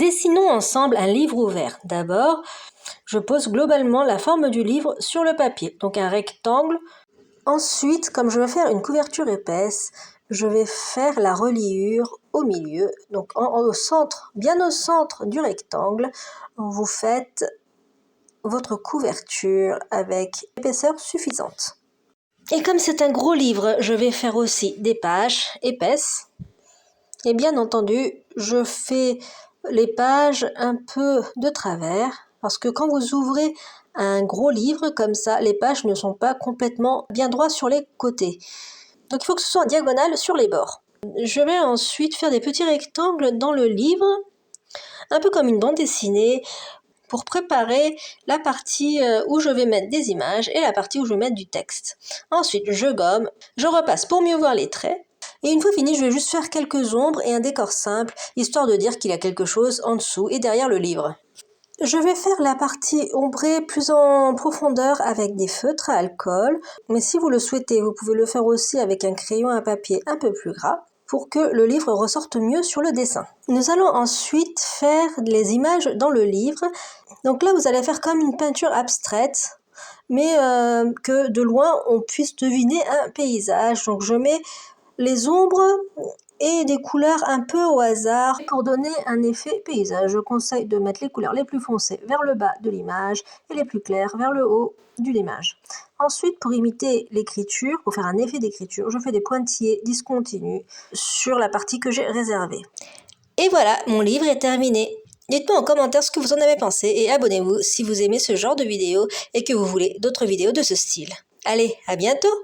Dessinons ensemble un livre ouvert. D'abord, je pose globalement la forme du livre sur le papier, donc un rectangle. Ensuite, comme je vais faire une couverture épaisse, je vais faire la reliure au milieu. Donc au centre, bien au centre du rectangle, vous faites votre couverture avec épaisseur suffisante. Et comme c'est un gros livre, je vais faire aussi des pages épaisses. Et bien entendu, je fais les pages un peu de travers, parce que quand vous ouvrez un gros livre comme ça, les pages ne sont pas complètement bien droites sur les côtés. Donc il faut que ce soit en diagonale sur les bords. Je vais ensuite faire des petits rectangles dans le livre, un peu comme une bande dessinée, pour préparer la partie où je vais mettre des images et la partie où je vais mettre du texte. Ensuite, je gomme, je repasse pour mieux voir les traits. Et une fois fini, je vais juste faire quelques ombres et un décor simple, histoire de dire qu'il y a quelque chose en dessous et derrière le livre. Je vais faire la partie ombrée plus en profondeur avec des feutres à alcool, mais si vous le souhaitez, vous pouvez le faire aussi avec un crayon à papier un peu plus gras pour que le livre ressorte mieux sur le dessin. Nous allons ensuite faire les images dans le livre. Donc là, vous allez faire comme une peinture abstraite, mais que de loin, on puisse deviner un paysage. Donc je mets les ombres et des couleurs un peu au hasard pour donner un effet paysage. Je conseille de mettre les couleurs les plus foncées vers le bas de l'image et les plus claires vers le haut de l'image. Ensuite, pour imiter l'écriture, pour faire un effet d'écriture, je fais des pointillés discontinus sur la partie que j'ai réservée. Et voilà, mon livre est terminé. Dites-moi en commentaire ce que vous en avez pensé et abonnez-vous si vous aimez ce genre de vidéos et que vous voulez d'autres vidéos de ce style. Allez, à bientôt!